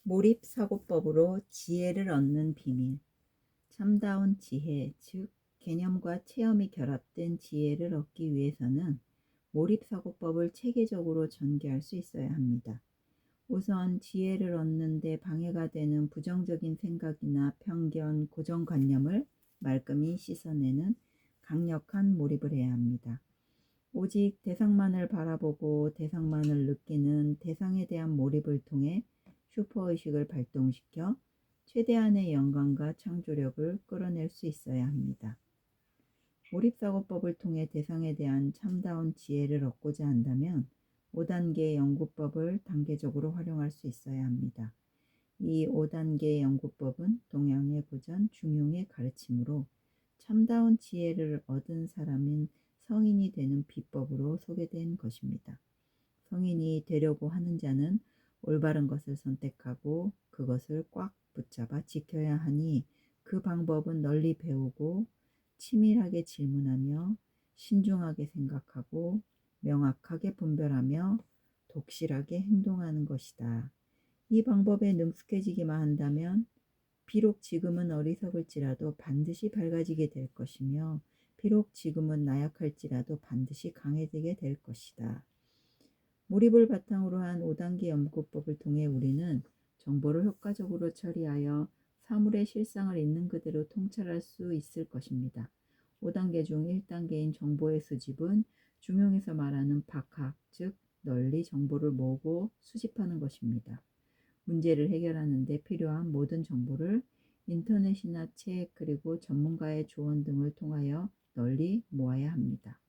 몰입사고법으로 지혜를 얻는 비밀. 참다운 지혜, 즉 개념과 체험이 결합된 지혜를 얻기 위해서는 몰입사고법을 체계적으로 전개할 수 있어야 합니다. 우선 지혜를 얻는 데 방해가 되는 부정적인 생각이나 편견, 고정관념을 말끔히 씻어내는 강력한 몰입을 해야 합니다. 오직 대상만을 바라보고 대상만을 느끼는 대상에 대한 몰입을 통해 슈퍼의식을 발동시켜 최대한의 영감과 창조력을 끌어낼 수 있어야 합니다. 몰입사고법을 통해 대상에 대한 참다운 지혜를 얻고자 한다면 5단계 연구법을 단계적으로 활용할 수 있어야 합니다. 이 5단계 연구법은 동양의 고전 중용의 가르침으로 참다운 지혜를 얻은 사람인 성인이 되는 비법으로 소개된 것입니다. 성인이 되려고 하는 자는 올바른 것을 선택하고 그것을 꽉 붙잡아 지켜야 하니 그 방법은 널리 배우고 치밀하게 질문하며 신중하게 생각하고 명확하게 분별하며 독실하게 행동하는 것이다. 이 방법에 능숙해지기만 한다면 비록 지금은 어리석을지라도 반드시 밝아지게 될 것이며 비록 지금은 나약할지라도 반드시 강해지게 될 것이다. 몰입을 바탕으로 한 5단계 연구법을 통해 우리는 정보를 효과적으로 처리하여 사물의 실상을 있는 그대로 통찰할 수 있을 것입니다. 5단계 중 1단계인 정보의 수집은 중용에서 말하는 박학, 즉 널리 정보를 모으고 수집하는 것입니다. 문제를 해결하는 데 필요한 모든 정보를 인터넷이나 책 그리고 전문가의 조언 등을 통하여 널리 모아야 합니다.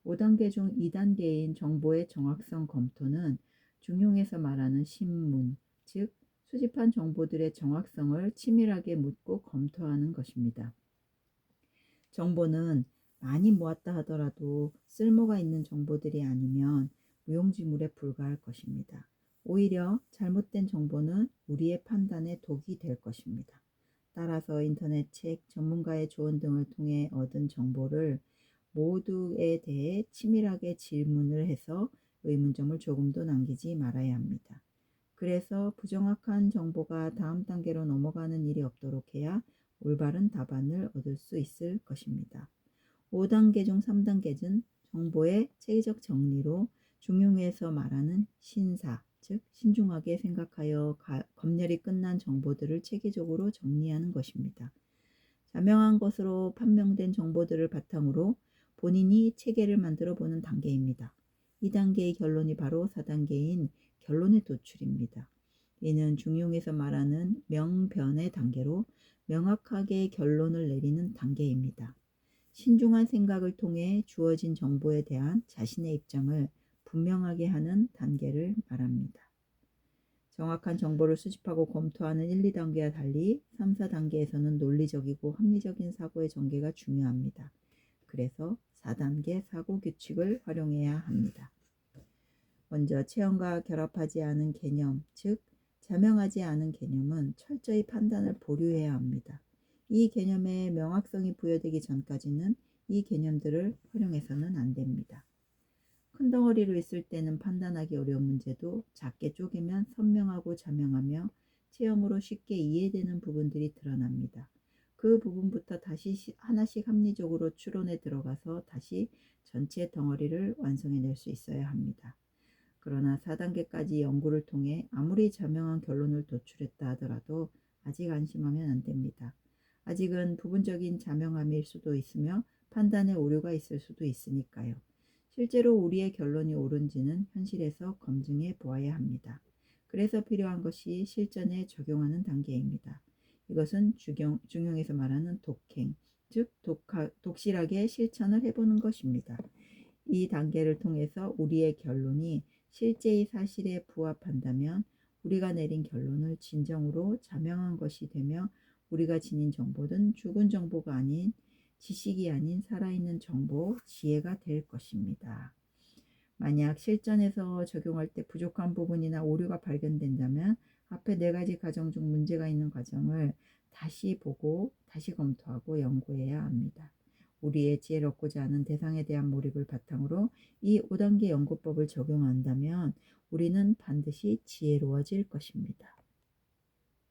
5단계 중 2단계인 정보의 정확성 검토는 중용에서 말하는 신문, 즉 수집한 정보들의 정확성을 치밀하게 묻고 검토하는 것입니다. 정보는 많이 모았다 하더라도 쓸모가 있는 정보들이 아니면 무용지물에 불과할 것입니다. 오히려 잘못된 정보는 우리의 판단에 독이 될 것입니다. 따라서 인터넷, 책, 전문가의 조언 등을 통해 얻은 정보를 모두에 대해 치밀하게 질문을 해서 의문점을 조금도 남기지 말아야 합니다. 그래서 부정확한 정보가 다음 단계로 넘어가는 일이 없도록 해야 올바른 답안을 얻을 수 있을 것입니다. 5단계 중 3단계는 정보의 체계적 정리로 중용에서 말하는 신사, 즉 신중하게 생각하여 검열이 끝난 정보들을 체계적으로 정리하는 것입니다. 자명한 것으로 판명된 정보들을 바탕으로 본인이 체계를 만들어 보는 단계입니다. 이 단계의 결론이 바로 4단계인 결론의 도출입니다. 이는 중용에서 말하는 명변의 단계로 명확하게 결론을 내리는 단계입니다. 신중한 생각을 통해 주어진 정보에 대한 자신의 입장을 분명하게 하는 단계를 말합니다. 정확한 정보를 수집하고 검토하는 1, 2단계와 달리 3, 4단계에서는 논리적이고 합리적인 사고의 전개가 중요합니다. 그래서 4단계 사고 규칙을 활용해야 합니다. 먼저 체험과 결합하지 않은 개념, 즉 자명하지 않은 개념은 철저히 판단을 보류해야 합니다. 이 개념에 명확성이 부여되기 전까지는 이 개념들을 활용해서는 안 됩니다. 큰 덩어리로 있을 때는 판단하기 어려운 문제도 작게 쪼개면 선명하고 자명하며 체험으로 쉽게 이해되는 부분들이 드러납니다. 그 부분부터 다시 하나씩 합리적으로 추론에 들어가서 다시 전체 덩어리를 완성해낼 수 있어야 합니다. 그러나 4단계까지 연구를 통해 아무리 자명한 결론을 도출했다 하더라도 아직 안심하면 안 됩니다. 아직은 부분적인 자명함일 수도 있으며 판단에 오류가 있을 수도 있으니까요. 실제로 우리의 결론이 옳은지는 현실에서 검증해 보아야 합니다. 그래서 필요한 것이 실전에 적용하는 단계입니다. 이것은 중용에서 말하는 독행, 즉 독실하게 실천을 해보는 것입니다. 이 단계를 통해서 우리의 결론이 실제의 사실에 부합한다면 우리가 내린 결론을 진정으로 자명한 것이 되며 우리가 지닌 정보는 죽은 정보가 아닌 지식이 아닌 살아있는 정보, 지혜가 될 것입니다. 만약 실전에서 적용할 때 부족한 부분이나 오류가 발견된다면 앞에 4가지 과정 중 문제가 있는 과정을 다시 보고 다시 검토하고 연구해야 합니다. 우리의 지혜를 얻고자 하는 대상에 대한 몰입을 바탕으로 이 5단계 연구법을 적용한다면 우리는 반드시 지혜로워질 것입니다.